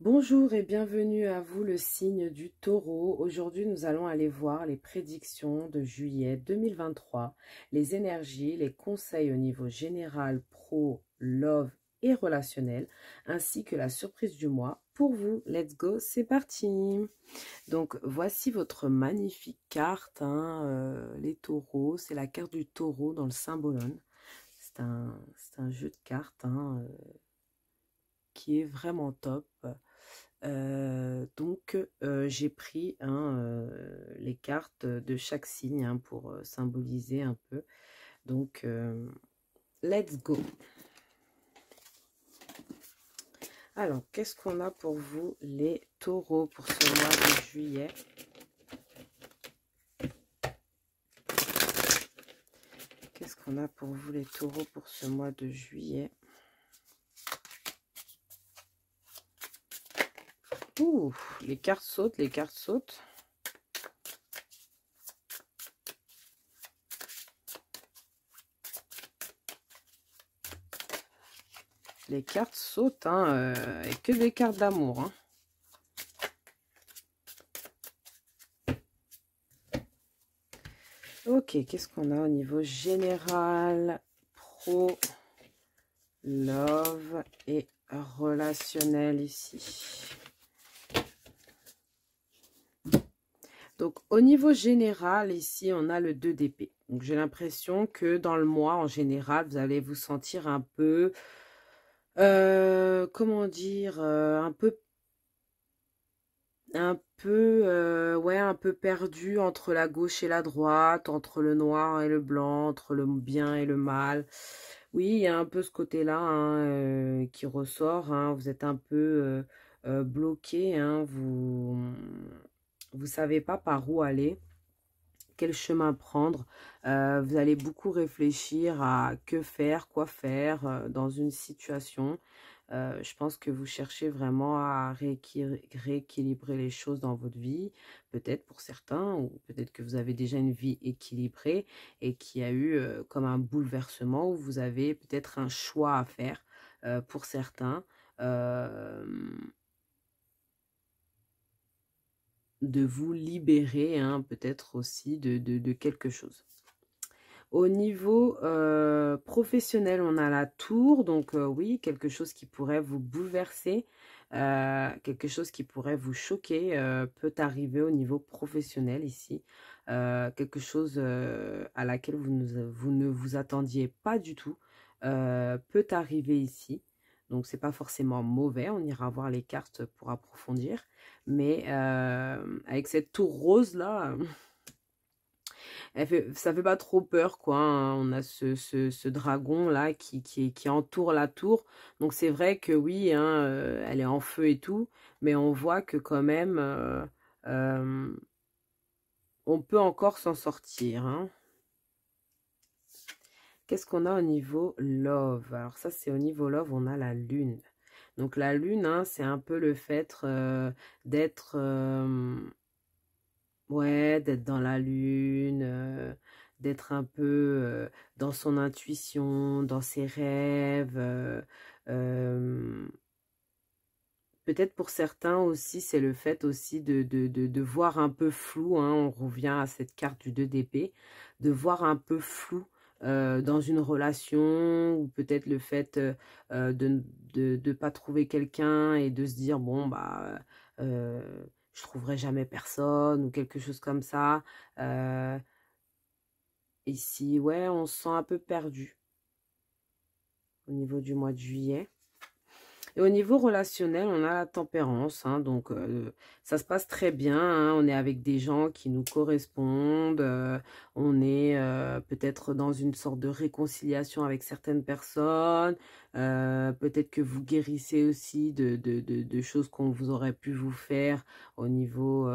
Bonjour et bienvenue à vous le signe du Taureau. Aujourd'hui, nous allons aller voir les prédictions de juillet 2023, les énergies, les conseils au niveau général, pro, love et relationnel, ainsi que la surprise du mois. Pour vous, let's go, c'est parti. Donc, voici votre magnifique carte, les taureaux. C'est la carte du taureau dans le symbolone. C'est un jeu de cartes qui est vraiment top. J'ai pris les cartes de chaque signe pour symboliser un peu. Donc, let's go. Alors, qu'est-ce qu'on a pour vous, les taureaux, pour ce mois de juillet? Qu'est-ce qu'on a pour vous, les taureaux, pour ce mois de juillet? Ouh, les cartes sautent, les cartes sautent. Les cartes sautent, et que des cartes d'amour, hein. Ok, qu'est-ce qu'on a au niveau général, pro, love et relationnel ici? Donc, au niveau général, ici, on a le 2 d'épée. Donc, j'ai l'impression que dans le mois, en général, vous allez vous sentir un peu, comment dire, un peu perdu entre la gauche et la droite, entre le noir et le blanc, entre le bien et le mal. Oui, il y a un peu ce côté-là qui ressort. Vous êtes un peu bloqué. Vous savez pas par où aller, quel chemin prendre. Vous allez beaucoup réfléchir à que faire, quoi faire dans une situation. Je pense que vous cherchez vraiment à rééquilibrer les choses dans votre vie, peut-être pour certains, ou peut-être que vous avez déjà une vie équilibrée et qu'il y a eu comme un bouleversement où vous avez peut-être un choix à faire pour certains. De vous libérer peut-être aussi de quelque chose. Au niveau professionnel, on a la tour, donc oui, quelque chose qui pourrait vous bouleverser, quelque chose qui pourrait vous choquer peut arriver au niveau professionnel ici. Quelque chose à laquelle vous ne vous attendiez pas du tout peut arriver ici. Donc, c'est pas forcément mauvais, on ira voir les cartes pour approfondir. Mais avec cette tour rose là... ça fait pas trop peur, quoi. On a ce dragon-là qui entoure la tour. Donc, c'est vrai que oui, elle est en feu et tout. Mais on voit que quand même, euh, on peut encore s'en sortir. Qu'est-ce qu'on a au niveau love? Alors, ça, c'est au niveau love, on a la lune. Donc, la lune, c'est un peu le fait d'être... ouais, d'être dans la lune, d'être un peu dans son intuition, dans ses rêves. Euh, Peut-être pour certains aussi, c'est le fait aussi de voir un peu flou. On revient à cette carte du 2 d'épée, de voir un peu flou dans une relation, ou peut-être le fait de ne pas trouver quelqu'un et de se dire, bon, bah... je trouverai jamais personne ou quelque chose comme ça. Ici, ouais, on se sent un peu perdu au niveau du mois de juillet. Et au niveau relationnel, on a la tempérance. Donc, ça se passe très bien. On est avec des gens qui nous correspondent. On est peut-être dans une sorte de réconciliation avec certaines personnes. Peut-être que vous guérissez aussi de choses qu'on vous aurait pu vous faire au niveau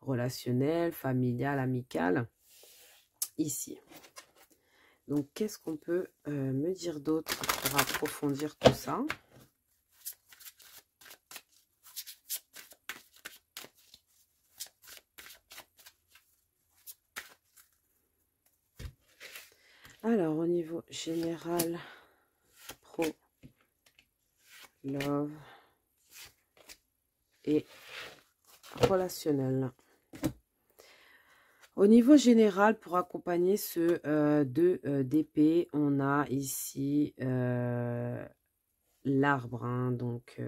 relationnel, familial, amical. Ici. Donc, qu'est-ce qu'on peut me dire d'autre pour approfondir tout ça? Alors, au niveau général, pro, love et relationnel. Au niveau général, pour accompagner ce 2 d'épée, on a ici l'arbre, hein, donc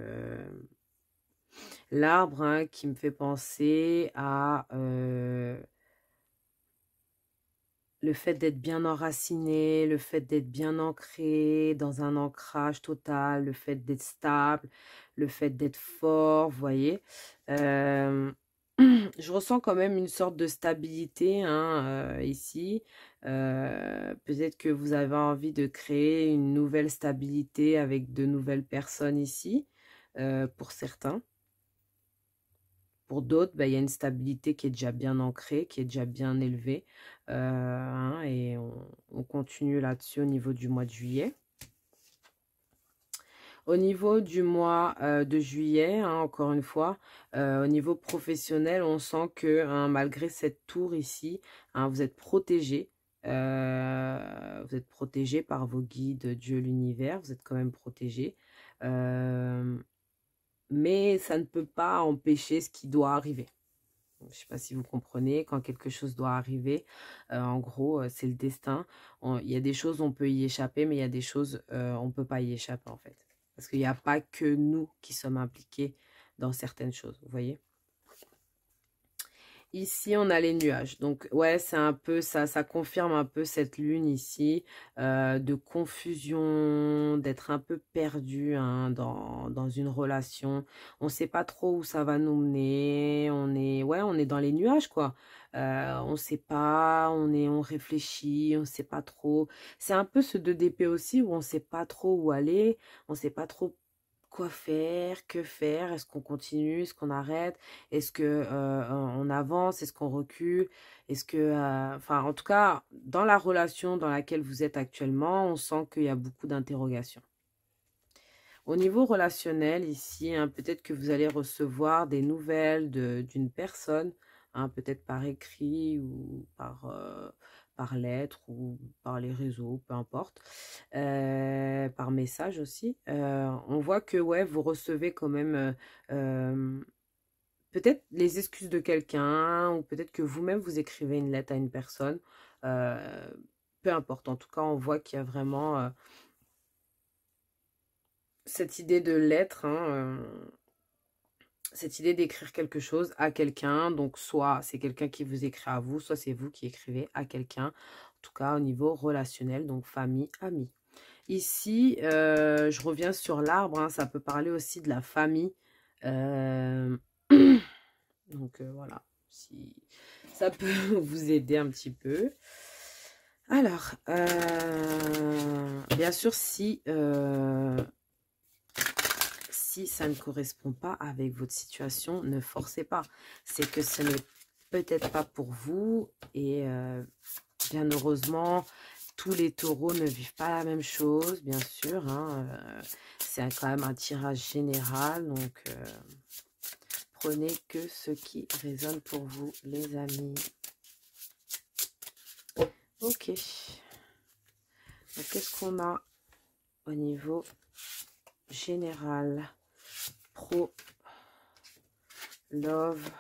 l'arbre, hein, qui me fait penser à le fait d'être bien enraciné, le fait d'être bien ancré dans un ancrage total, le fait d'être stable, le fait d'être fort, vous voyez. Je ressens quand même une sorte de stabilité, hein, ici. Peut-être que vous avez envie de créer une nouvelle stabilité avec de nouvelles personnes ici, pour certains. Pour d'autres, bah, il y a une stabilité qui est déjà bien ancrée, qui est déjà bien élevée. Hein, et on continue là-dessus au niveau du mois de juillet. Au niveau du mois de juillet, hein, encore une fois, au niveau professionnel, on sent que hein, malgré cette tour ici, hein, vous êtes protégé. Vous êtes protégé par vos guides, Dieu, l'univers. Vous êtes quand même protégé. Mais ça ne peut pas empêcher ce qui doit arriver. Je ne sais pas si vous comprenez, quand quelque chose doit arriver, en gros, c'est le destin. Il y a des choses, on peut y échapper, mais il y a des choses, on ne peut pas y échapper, en fait. Parce qu'il n'y a pas que nous qui sommes impliqués dans certaines choses, vous voyez. Ici, on a les nuages. Donc, ouais, c'est un peu ça. Ça confirme un peu cette lune ici, de confusion, d'être un peu perdu hein, dans une relation. On ne sait pas trop où ça va nous mener. Ouais, on est dans les nuages, quoi. On ne sait pas, on réfléchit, on ne sait pas trop. C'est un peu ce 2 d'épée aussi où on ne sait pas trop où aller. On ne sait pas trop quoi faire, que faire, est-ce qu'on continue, est-ce qu'on arrête, est-ce que on avance, est-ce qu'on recule, est-ce que, enfin en tout cas, dans la relation dans laquelle vous êtes actuellement, on sent qu'il y a beaucoup d'interrogations. Au niveau relationnel, ici, hein, peut-être que vous allez recevoir des nouvelles d'une personne, hein, peut-être par écrit ou par lettre ou par les réseaux, peu importe, par message aussi. On voit que ouais, vous recevez quand même peut-être les excuses de quelqu'un ou peut-être que vous-même vous écrivez une lettre à une personne. Euh, Peu importe, en tout cas, on voit qu'il y a vraiment cette idée de lettre, hein, cette idée d'écrire quelque chose à quelqu'un. Donc, soit c'est quelqu'un qui vous écrit à vous, soit c'est vous qui écrivez à quelqu'un. En tout cas, au niveau relationnel, donc famille, amis. Ici, je reviens sur l'arbre. Hein, ça peut parler aussi de la famille. Donc, voilà. Si ça peut vous aider un petit peu. Alors, bien sûr, si ça ne correspond pas avec votre situation, ne forcez pas. C'est que ce n'est peut-être pas pour vous. Et bien heureusement, tous les taureaux ne vivent pas la même chose, bien sûr. Hein, c'est quand même un tirage général. Donc, prenez que ce qui résonne pour vous, les amis. Ok. Qu'est-ce qu'on a au niveau général? Pro, love,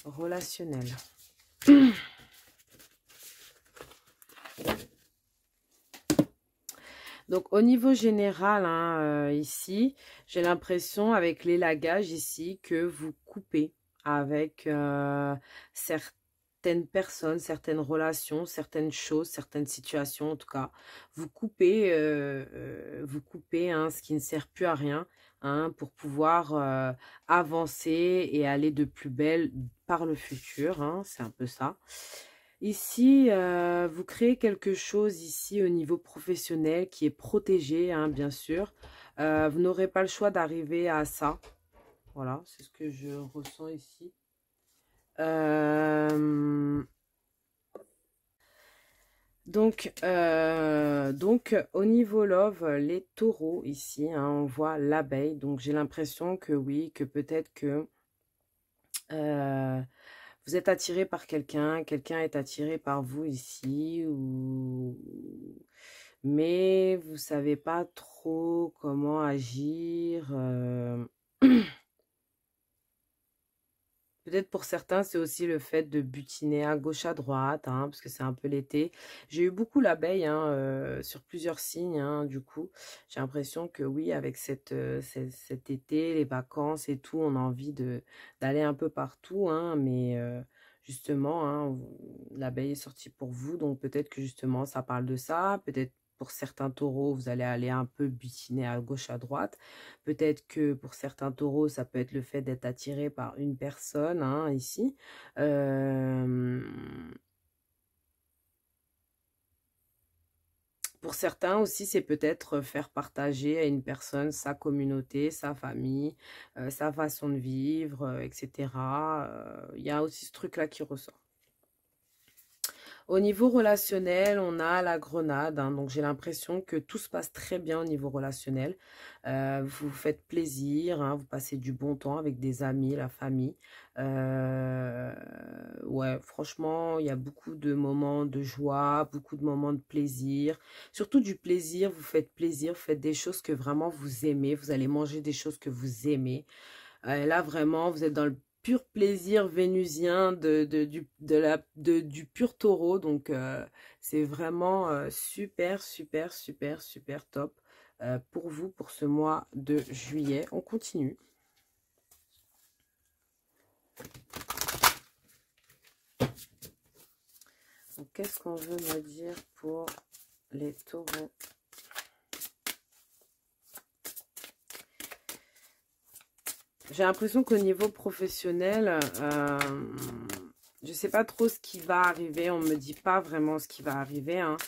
relationnel. Donc, au niveau général, hein, ici, j'ai l'impression, avec l'élagage ici, que vous coupez avec certaines personnes, certaines relations, certaines choses, certaines situations, en tout cas. Vous coupez hein, ce qui ne sert plus à rien, hein, pour pouvoir avancer et aller de plus belle par le futur. Hein, c'est un peu ça. Ici, vous créez quelque chose ici au niveau professionnel qui est protégé, hein, bien sûr. Vous n'aurez pas le choix d'arriver à ça. Voilà, c'est ce que je ressens ici. Donc, au niveau love, les taureaux ici, hein, on voit l'abeille. Donc, j'ai l'impression que oui, que peut-être que vous êtes attiré par quelqu'un, quelqu'un est attiré par vous ici, mais vous savez pas trop comment agir. Peut-être pour certains, c'est aussi le fait de butiner à gauche, à droite, hein, parce que c'est un peu l'été. J'ai eu beaucoup l'abeille hein, sur plusieurs signes, hein, du coup. J'ai l'impression que oui, avec cet été, les vacances et tout, on a envie d'aller un peu partout, hein, mais justement, hein, l'abeille est sortie pour vous, donc peut-être que justement, ça parle de ça. Peut-être pour certains taureaux, vous allez aller un peu butiner à gauche, à droite. Peut-être que pour certains taureaux, ça peut être le fait d'être attiré par une personne, hein, ici. Pour certains aussi, c'est peut-être faire partager à une personne sa communauté, sa famille, sa façon de vivre, etc. Il y a aussi ce truc-là qui ressort. Au niveau relationnel, on a la grenade, hein, donc j'ai l'impression que tout se passe très bien au niveau relationnel. Vous vous faites plaisir, hein, vous passez du bon temps avec des amis, la famille. Ouais, franchement, il y a beaucoup de moments de joie, beaucoup de moments de plaisir. Surtout du plaisir, vous faites des choses que vraiment vous aimez. Vous allez manger des choses que vous aimez. Là, vraiment, vous êtes dans le pur plaisir vénusien du pur taureau. Donc, c'est vraiment super, super, super, super top pour vous, pour ce mois de juillet. On continue. Donc, qu'est-ce qu'on veut me dire pour les taureaux? J'ai l'impression qu'au niveau professionnel, je ne sais pas trop ce qui va arriver. On ne me dit pas vraiment ce qui va arriver. Hein.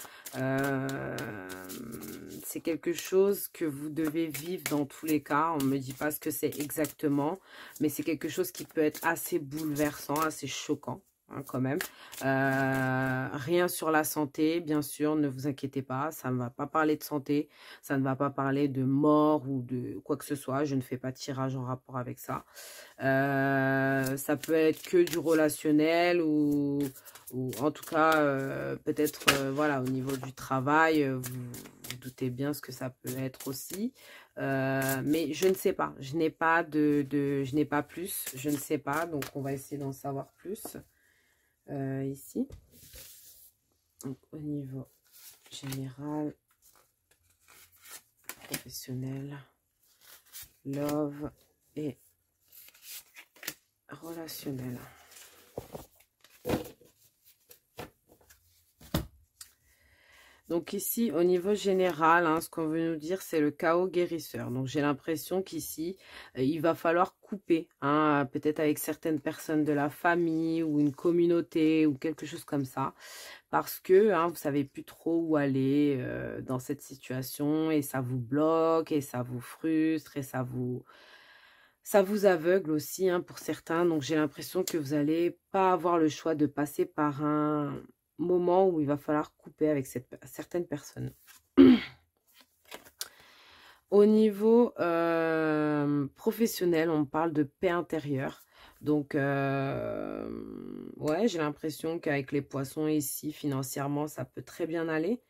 C'est quelque chose que vous devez vivre dans tous les cas. On ne me dit pas ce que c'est exactement. Mais c'est quelque chose qui peut être assez bouleversant, assez choquant. Hein, quand même. Rien sur la santé, bien sûr, ne vous inquiétez pas, ça ne va pas parler de santé, ça ne va pas parler de mort ou de quoi que ce soit, je ne fais pas de tirage en rapport avec ça. Ça peut être que du relationnel ou en tout cas, peut-être, voilà, au niveau du travail, vous doutez bien ce que ça peut être aussi. Mais je ne sais pas, je n'ai pas je n'ai pas plus, je ne sais pas, donc on va essayer d'en savoir plus. Ici, donc au niveau général, professionnel, love et relationnel. Donc ici, au niveau général, hein, ce qu'on veut nous dire, c'est le chaos guérisseur. Donc j'ai l'impression qu'ici, il va falloir couper, hein, peut-être avec certaines personnes de la famille ou une communauté ou quelque chose comme ça. Parce que hein, vous ne savez plus trop où aller dans cette situation et ça vous bloque et ça vous frustre et ça vous aveugle aussi hein, pour certains. Donc j'ai l'impression que vous n'allez pas avoir le choix de passer par un moment où il va falloir couper avec certaines personnes. Au niveau professionnel, on parle de paix intérieure. Donc, ouais, j'ai l'impression qu'avec les poissons ici, financièrement, ça peut très bien aller.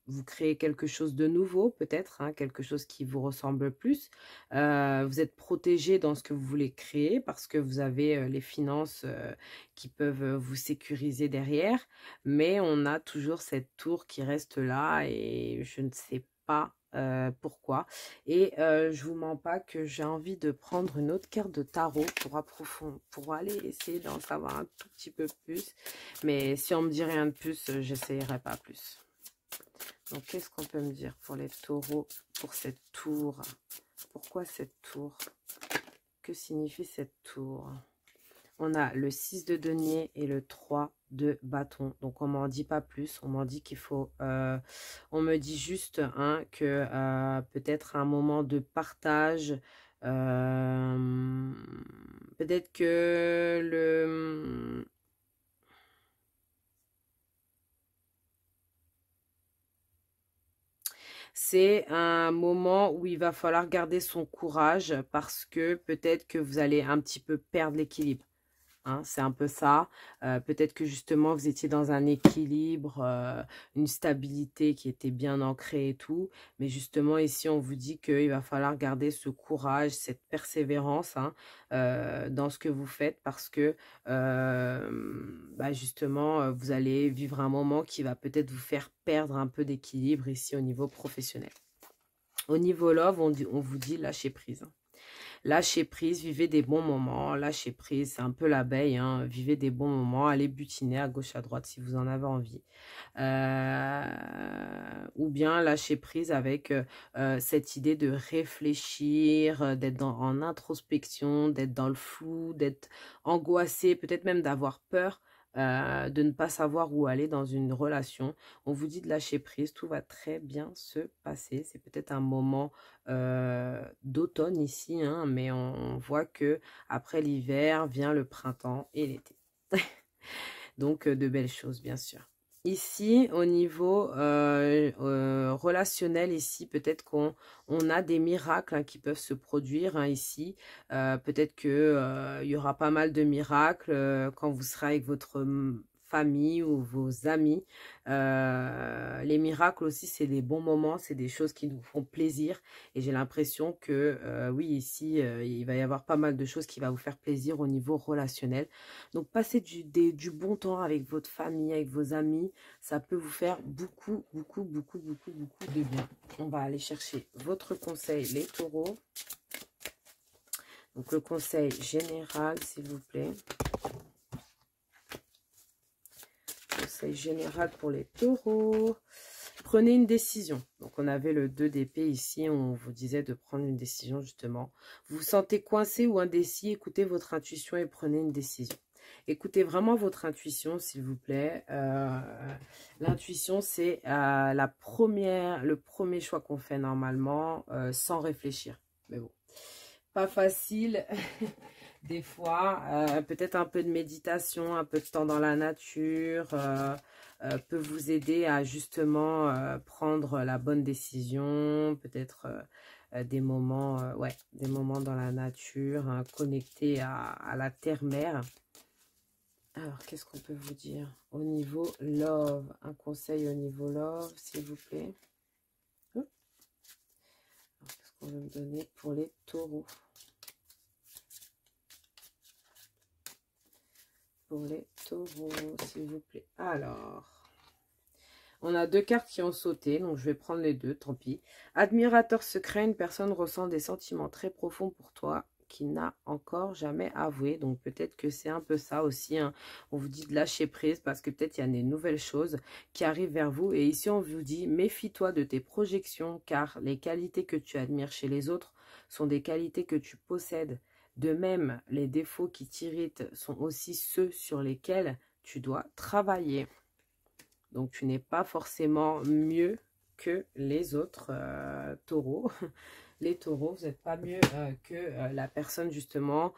Vous créez quelque chose de nouveau, peut-être, hein, quelque chose qui vous ressemble plus. Vous êtes protégé dans ce que vous voulez créer parce que vous avez les finances qui peuvent vous sécuriser derrière. Mais on a toujours cette tour qui reste là et je ne sais pas pourquoi. Et je vous mens pas que j'ai envie de prendre une autre carte de tarot pour aller essayer d'en savoir un tout petit peu plus. Mais si on me dit rien de plus, j'essayerai pas plus. Donc qu'est-ce qu'on peut me dire pour les taureaux, pour cette tour? Pourquoi cette tour? Que signifie cette tour? On a le 6 de denier et le 3 de bâton. Donc, on m'en dit pas plus. On m'en dit qu'il faut... on me dit juste hein, que peut-être un moment de partage. Peut-être que le... C'est un moment où il va falloir garder son courage parce que peut-être que vous allez un petit peu perdre l'équilibre. Hein, c'est un peu ça. Peut-être que justement, vous étiez dans un équilibre, une stabilité qui était bien ancrée et tout. Mais justement, ici, on vous dit qu'il va falloir garder ce courage, cette persévérance hein, dans ce que vous faites parce que bah justement, vous allez vivre un moment qui va peut-être vous faire perdre un peu d'équilibre ici au niveau professionnel. Au niveau love, on vous dit lâcher prise. Lâchez prise, vivez des bons moments. Lâchez prise, c'est un peu l'abeille. Hein, vivez des bons moments. Allez butiner à gauche, à droite si vous en avez envie. Ou bien lâcher prise avec cette idée de réfléchir, d'être en introspection, d'être dans le flou, d'être angoissé, peut-être même d'avoir peur. De ne pas savoir où aller dans une relation. On vous dit de lâcher prise, tout va très bien se passer. C'est peut-être un moment d'automne ici, hein, mais on voit que après l'hiver vient le printemps et l'été. Donc de belles choses bien sûr. Ici, au niveau relationnel, ici, peut-être qu'on a des miracles hein, qui peuvent se produire hein, ici. Peut-être qu'il y aura pas mal de miracles quand vous serez avec votre famille ou vos amis. Les miracles aussi, c'est des bons moments, c'est des choses qui nous font plaisir. Et j'ai l'impression que, oui, ici, il va y avoir pas mal de choses qui vont vous faire plaisir au niveau relationnel. Donc, passez du bon temps avec votre famille, avec vos amis. Ça peut vous faire beaucoup de bien. On va aller chercher votre conseil, les taureaux. Donc, le conseil général, s'il vous plaît. Conseil général pour les taureaux. Prenez une décision. Donc, on avait le 2 d'épée ici. On vous disait de prendre une décision, justement. Vous vous sentez coincé ou indécis. Écoutez votre intuition et prenez une décision. Écoutez vraiment votre intuition, s'il vous plaît. L'intuition, c'est le premier choix qu'on fait normalement sans réfléchir. Mais bon, pas facile. Des fois, peut-être un peu de méditation, un peu de temps dans la nature peut vous aider à justement prendre la bonne décision. Peut-être des moments dans la nature, hein, connectés à la terre-mère. Alors, qu'est-ce qu'on peut vous dire au niveau love? Un conseil au niveau love, s'il vous plaît. Qu'est-ce qu'on va me donner pour les taureaux? Pour les taureaux, s'il vous plaît. Alors, on a deux cartes qui ont sauté, donc je vais prendre les deux, tant pis. Admirateur secret, une personne ressent des sentiments très profonds pour toi qui n'a encore jamais avoué. Donc peut-être que c'est un peu ça aussi. Hein. On vous dit de lâcher prise parce que peut-être il y a des nouvelles choses qui arrivent vers vous. Et ici, on vous dit, méfie-toi de tes projections car les qualités que tu admires chez les autres sont des qualités que tu possèdes. De même, les défauts qui t'irritent sont aussi ceux sur lesquels tu dois travailler. Donc, tu n'es pas forcément mieux que les autres taureaux. Les taureaux, vous n'êtes pas mieux que la personne, justement,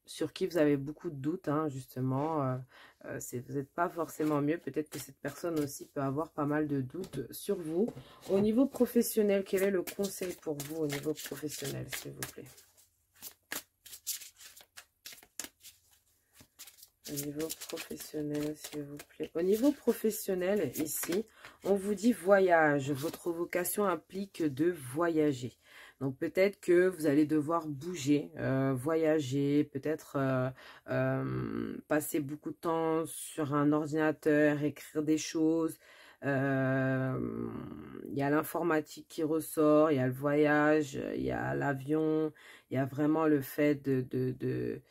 sur qui vous avez beaucoup de doutes, hein, justement. Vous n'êtes pas forcément mieux. Peut-être que cette personne aussi peut avoir pas mal de doutes sur vous. Au niveau professionnel, quel est le conseil pour vous au niveau professionnel, s'il vous plaît? Au niveau professionnel, s'il vous plaît. Au niveau professionnel, ici, on vous dit voyage. Votre vocation implique de voyager. Donc, peut-être que vous allez devoir bouger, voyager, peut-être passer beaucoup de temps sur un ordinateur, écrire des choses. Il y a l'informatique qui ressort, il y a le voyage, il y a l'avion, il y a vraiment le fait de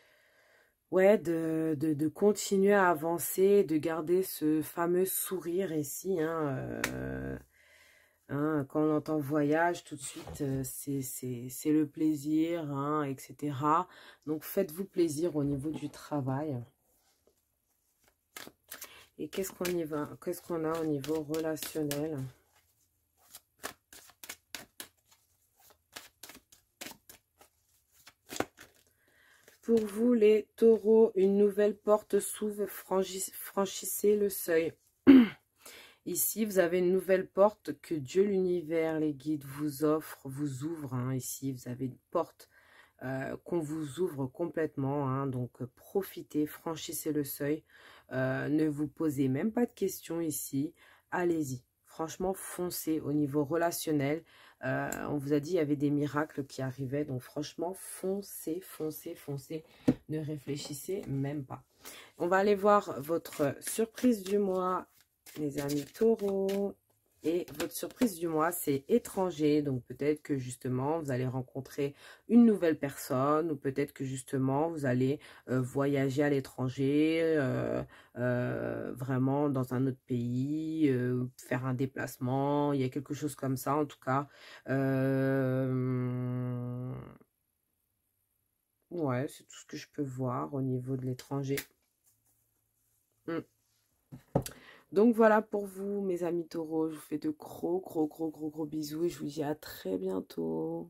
continuer à avancer, de garder ce fameux sourire ici. Hein, quand on entend voyage, tout de suite, c'est le plaisir, hein, etc. Donc, faites-vous plaisir au niveau du travail. Et qu'est-ce qu'on a au niveau relationnel ? Pour vous, les taureaux, une nouvelle porte s'ouvre, franchissez le seuil. Ici, vous avez une nouvelle porte que Dieu, l'univers, les guides vous offrent, vous ouvrent. Hein. Ici, vous avez une porte qu'on vous ouvre complètement, hein, donc profitez, franchissez le seuil, ne vous posez même pas de questions ici, allez-y. Franchement, foncez au niveau relationnel. On vous a dit il y avait des miracles qui arrivaient. Donc franchement, foncez, foncez, foncez. Ne réfléchissez même pas. On va aller voir votre surprise du mois, les amis taureaux. Et votre surprise du mois, c'est étranger. Donc peut-être que justement, vous allez rencontrer une nouvelle personne. Ou peut-être que justement, vous allez voyager à l'étranger. Vraiment dans un autre pays. Faire un déplacement. Il y a quelque chose comme ça en tout cas. Ouais, c'est tout ce que je peux voir au niveau de l'étranger. Donc voilà pour vous, mes amis taureaux. Je vous fais de gros bisous et je vous dis à très bientôt.